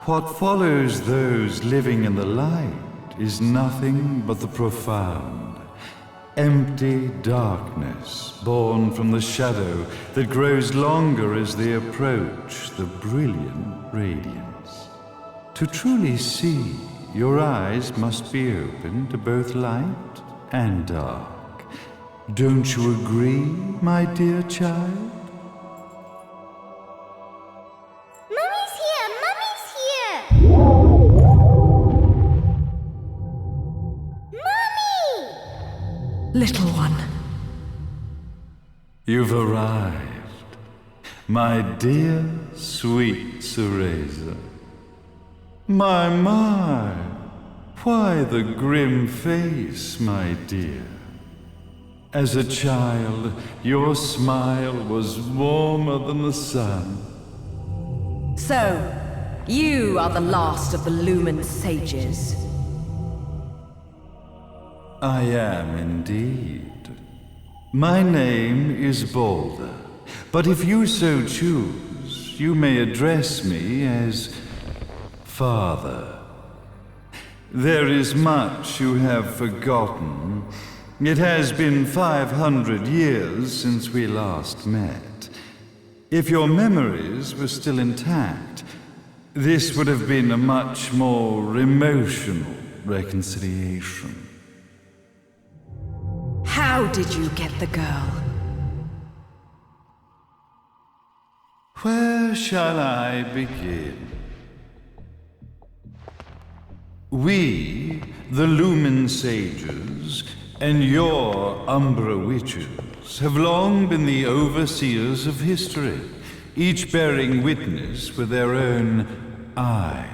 What follows those living in the light is nothing but the profound, empty darkness born from the shadow that grows longer as they approach the brilliant radiance. To truly see, your eyes must be open to both light and dark. Don't you agree, my dear child? Mummy's here! Mummy's here! Mummy! Little one. You've arrived, my dear, sweet Cereza. My, why the grim face, my dear? As a child, your smile was warmer than the sun. So, you are the last of the lumen sages. I am indeed. My name is Balder, but if you so choose, you may address me as Father. There is much you have forgotten. It has been 500 years since we last met. If your memories were still intact, this would have been a much more emotional reconciliation. How did you get the girl? Where shall I begin? We, the Lumen Sages, and your Umbra Witches, have long been the overseers of history, each bearing witness with their own eye.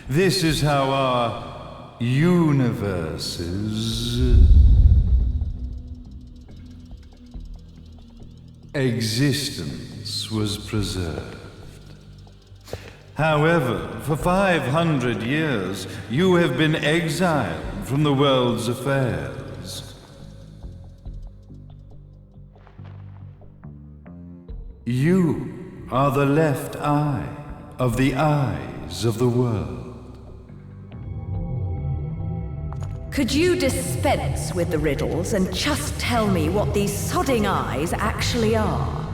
This is how our universe's existence was preserved. However, for 500 years, you have been exiled from the world's affairs. You are the left eye of the eyes of the world. Could you dispense with the riddles and just tell me what these sodding eyes actually are?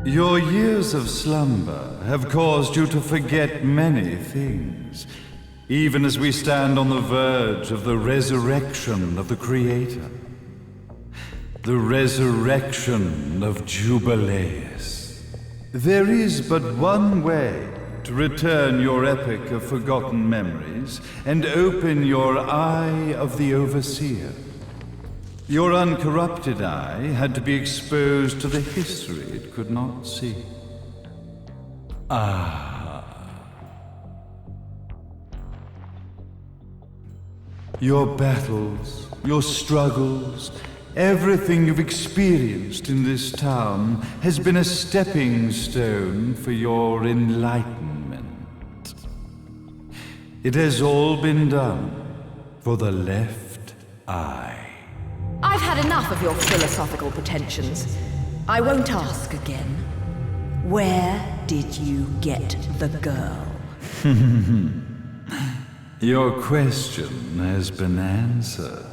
Your years of slumber have caused you to forget many things, even as we stand on the verge of the resurrection of the Creator. The resurrection of Jubileus. There is but one way to return your epic of forgotten memories and open your eye of the Overseer. Your uncorrupted eye had to be exposed to the history it could not see. Your battles, your struggles, everything you've experienced in this town has been a stepping stone for your enlightenment. It has all been done for the left eye. I've had enough of your philosophical pretensions. I won't ask again. Where did you get the girl? Your question has been answered.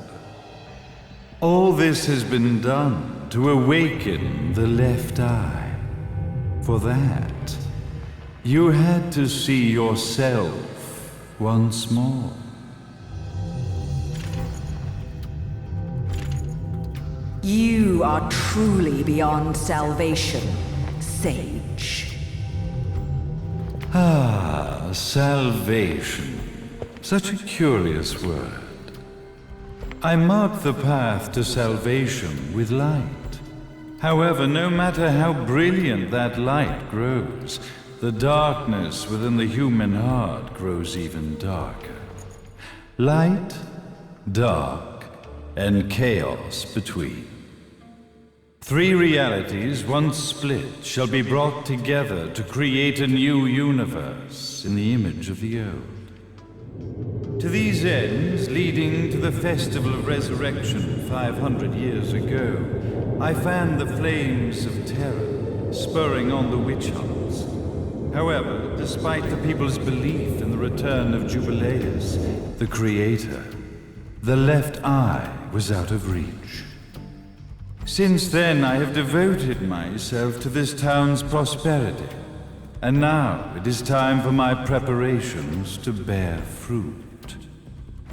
All this has been done to awaken the left eye. For that, you had to see yourself once more. You are truly beyond salvation, sage. Salvation. Such a curious word. I mark the path to salvation with light. However, no matter how brilliant that light grows, the darkness within the human heart grows even darker. Light, dark, and chaos between. Three realities, once split, shall be brought together to create a new universe in the image of the old. To these ends, leading to the Festival of Resurrection 500 years ago, I fanned the flames of terror, spurring on the witch hunts. However, despite the people's belief in the return of Jubileus, the creator, the left eye was out of reach. Since then, I have devoted myself to this town's prosperity, and now it is time for my preparations to bear fruit.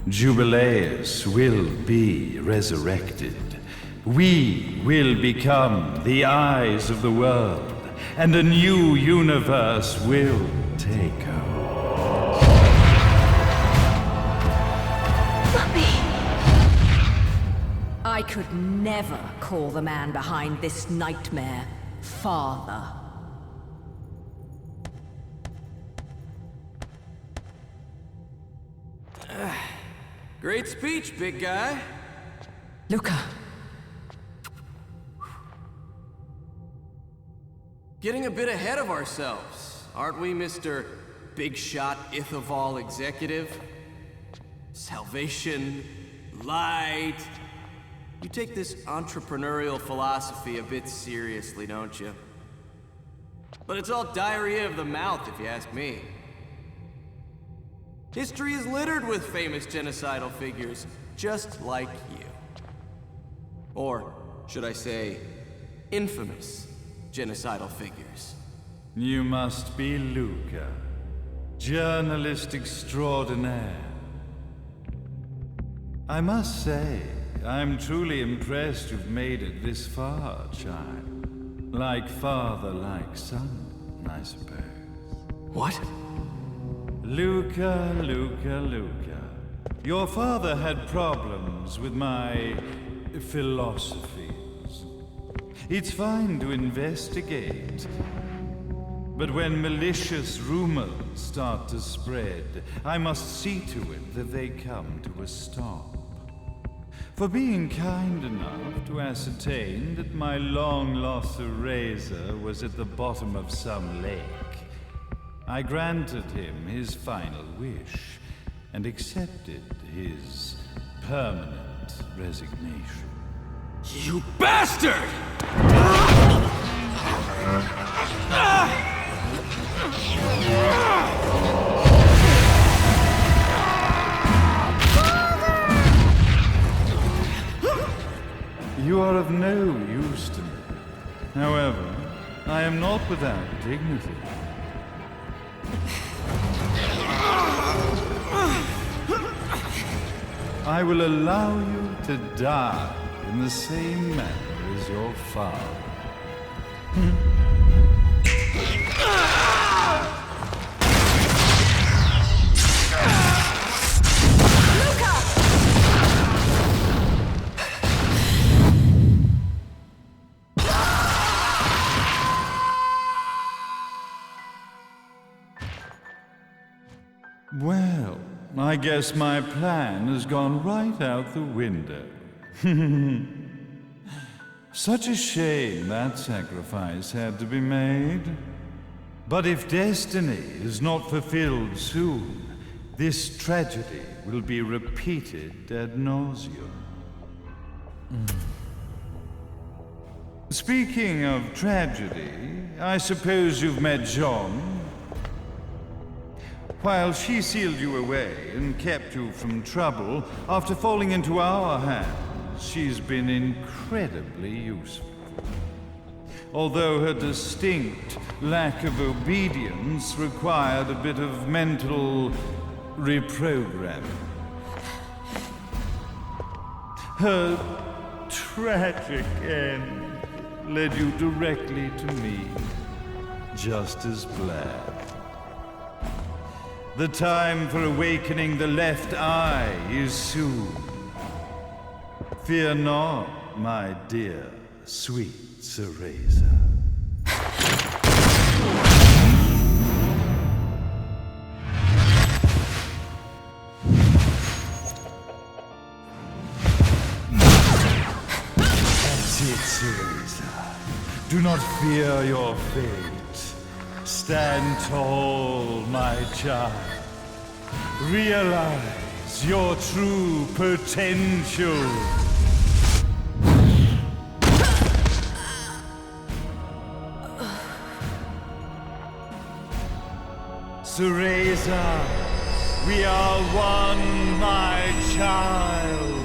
Jubileus will be resurrected. We will become the eyes of the world, and a new universe will take hold. I could never call the man behind this nightmare father. Great speech, big guy. Luka. Getting a bit ahead of ourselves, aren't we, Mr. Big Shot Ithaval Executive? Salvation, light. You take this entrepreneurial philosophy a bit seriously, don't you? But it's all diarrhea of the mouth, if you ask me. History is littered with famous genocidal figures, just like you. Or, should I say, infamous genocidal figures. You must be Luka, journalist extraordinaire. I must say, I'm truly impressed you've made it this far, child. Like father, like son, I suppose. What? Luka, Luka, Luka. Your father had problems with my philosophies. It's fine to investigate, but when malicious rumors start to spread, I must see to it that they come to a stop. For being kind enough to ascertain that my long-lost razor was at the bottom of some lake, I granted him his final wish and accepted his permanent resignation. You bastard! You are of no use to me. However, I am not without dignity. I will allow you to die in the same manner as your father. Well, I guess my plan has gone right out the window. Such a shame that sacrifice had to be made. But if destiny is not fulfilled soon, this tragedy will be repeated ad nauseum. Speaking of tragedy, I suppose you've met Jean. While she sealed you away and kept you from trouble, after falling into our hands, she's been incredibly useful. Although her distinct lack of obedience required a bit of mental reprogramming. Her tragic end led you directly to me, just as planned. The time for awakening the left eye is soon. Fear not, my dear, sweet Cereza. That's it, Cereza. Do not fear your fate. Stand tall, my child. Realize your true potential. Cereza, we are one, my child.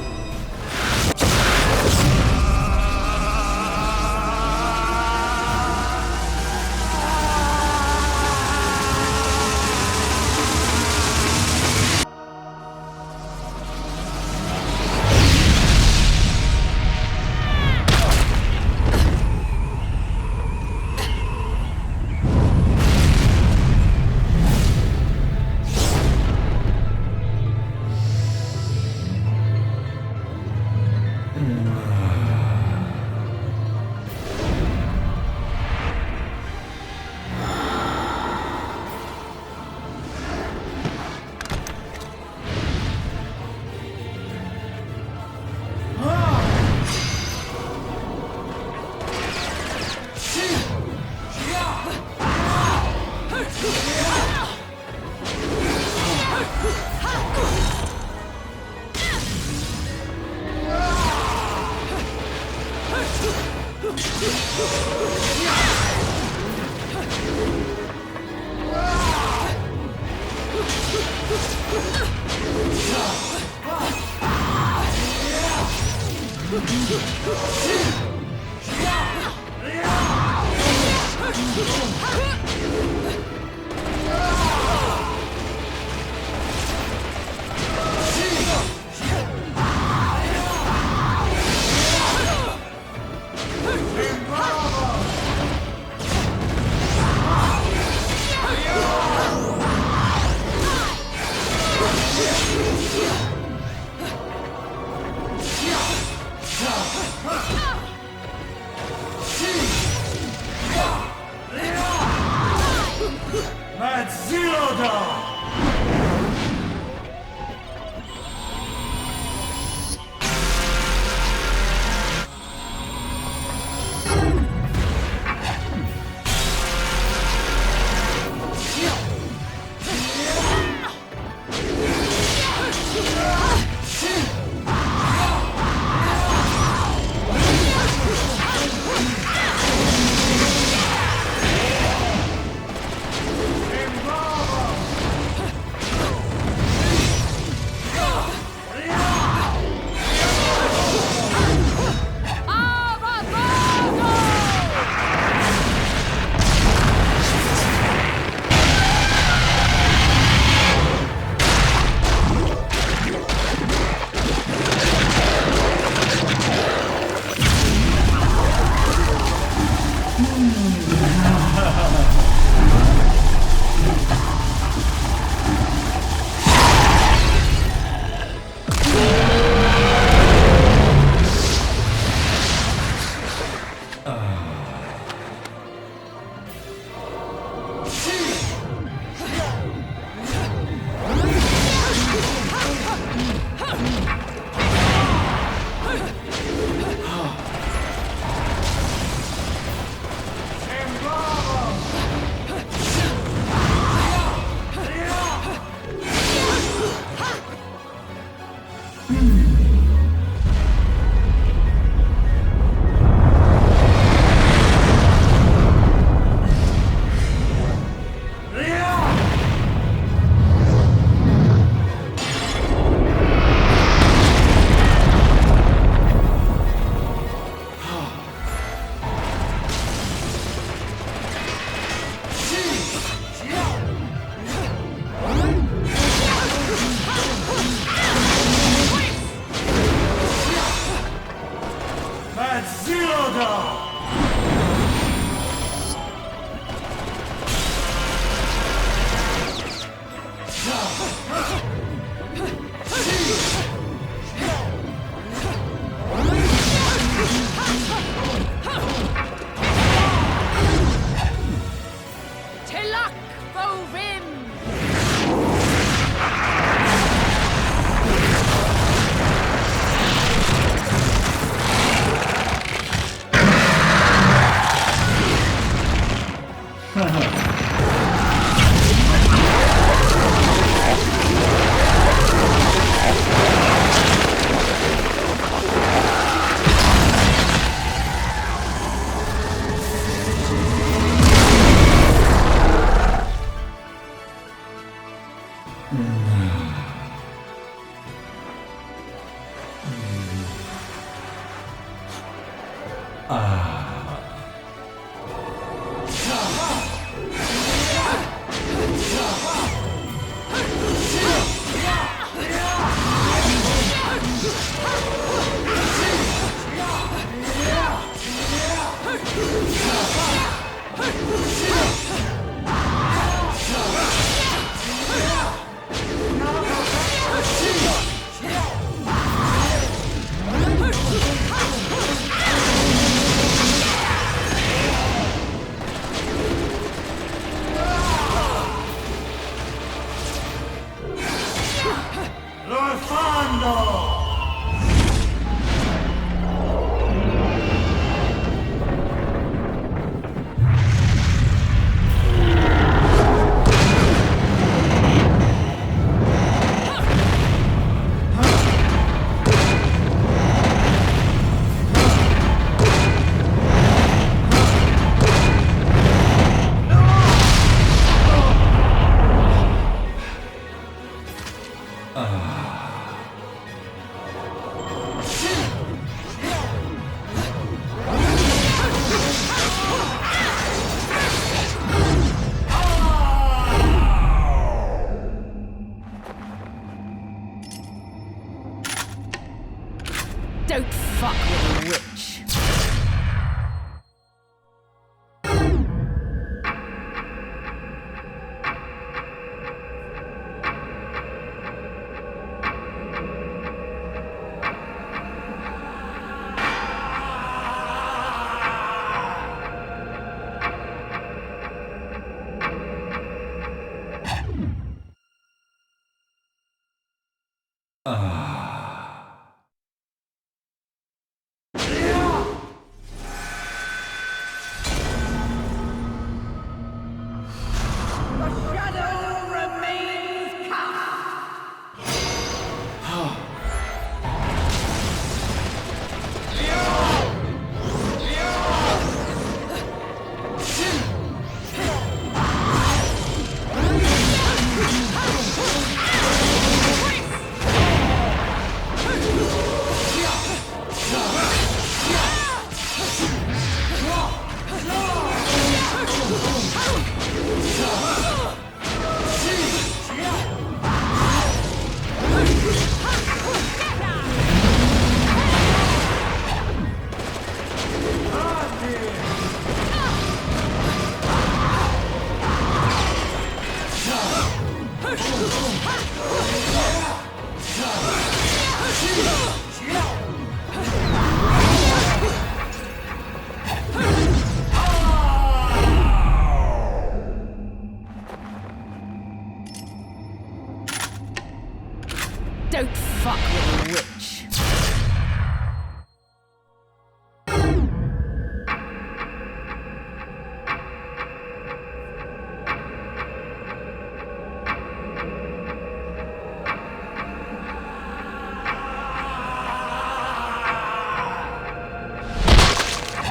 Don't fuck with a witch.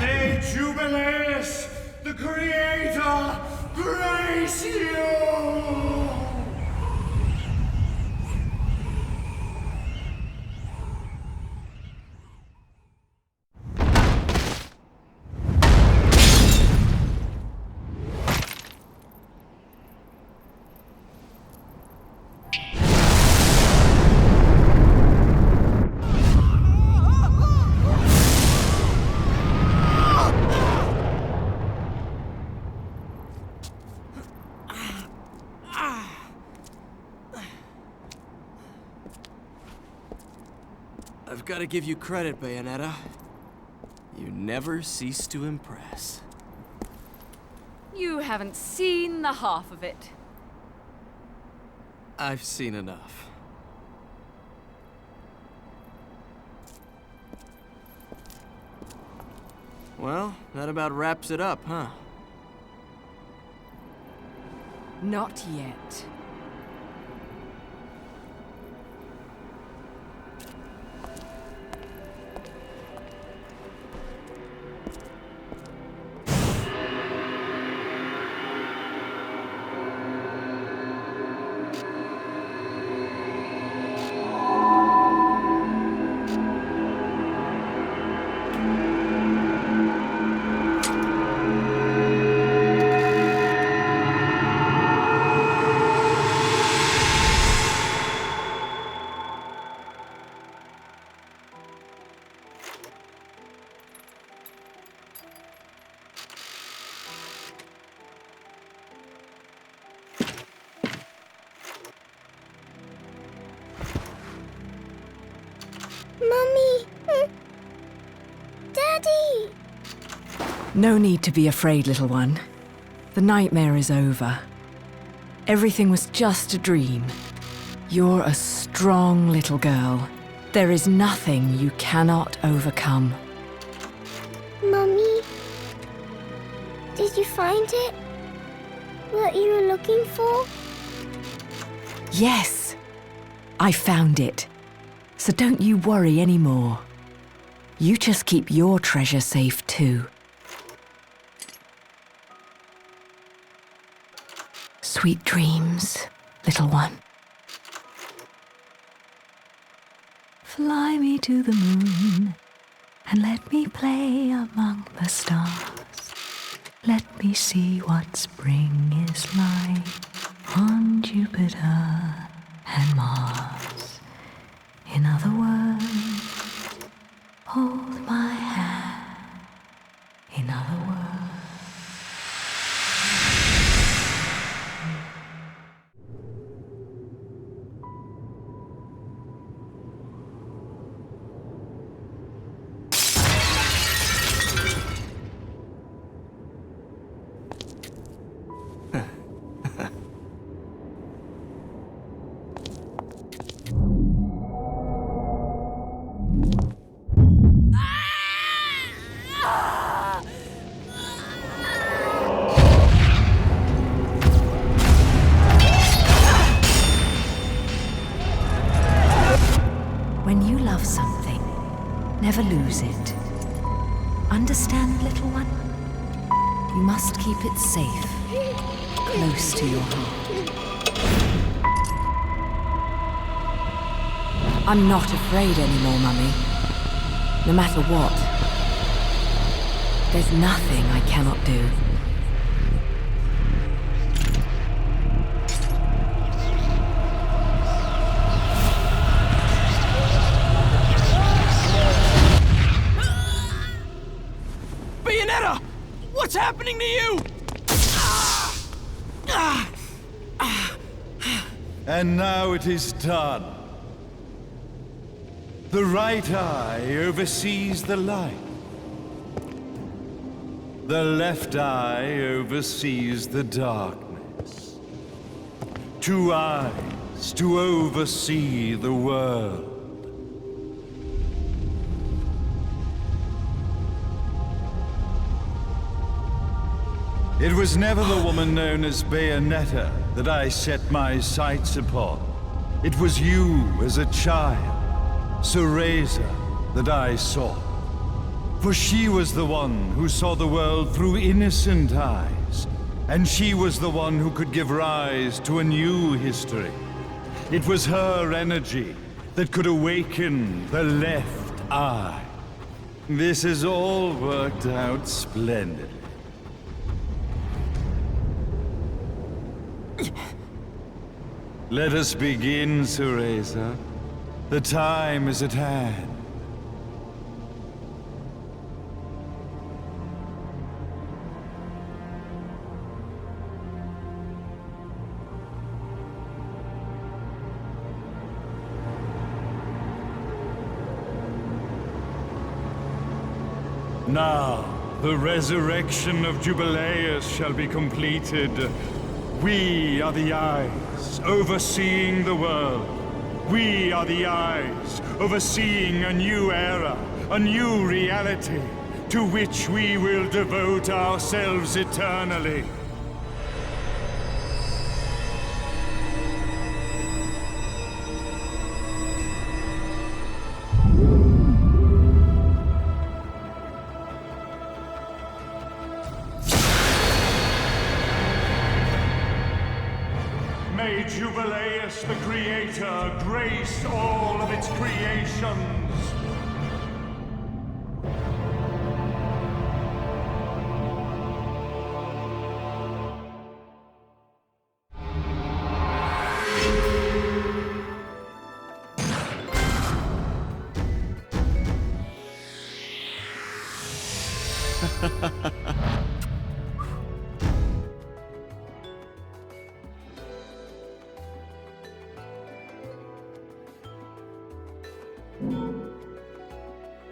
May Jubileus, the Creator, grace you! I've got to give you credit, Bayonetta. You never cease to impress. You haven't seen the half of it. I've seen enough. Well, that about wraps it up, huh? Not yet. Mummy! Daddy! No need to be afraid, little one. The nightmare is over. Everything was just a dream. You're a strong little girl. There is nothing you cannot overcome. Mummy? Did you find it? What you were looking for? Yes, I found it. So don't you worry anymore. You just keep your treasure safe too. Sweet dreams, little one. Fly me to the moon and let me play among the stars. Let me see what spring is like on Jupiter and Mars. In other words, hold my hand. In other words. When you love something, never lose it. Understand, little one? You must keep it safe, close to your heart. I'm not afraid anymore, Mummy. No matter what. There's nothing I cannot do. Bayonetta! What's happening to you? And now it is done. The right eye oversees the light. The left eye oversees the darkness. 2 eyes eyes to oversee the world. It was never the woman known as Bayonetta that I set my sights upon. It was you as a child, Cereza, that I sought. For she was the one who saw the world through innocent eyes, and she was the one who could give rise to a new history. It was her energy that could awaken the left eye. This has all worked out splendidly. Let us begin, Cereza. The time is at hand. Now, the resurrection of Jubileus shall be completed. We are the eyes, overseeing the world. We are the eyes, overseeing a new era, a new reality, to which we will devote ourselves eternally. May Jubileus the Creator grace all of its creations.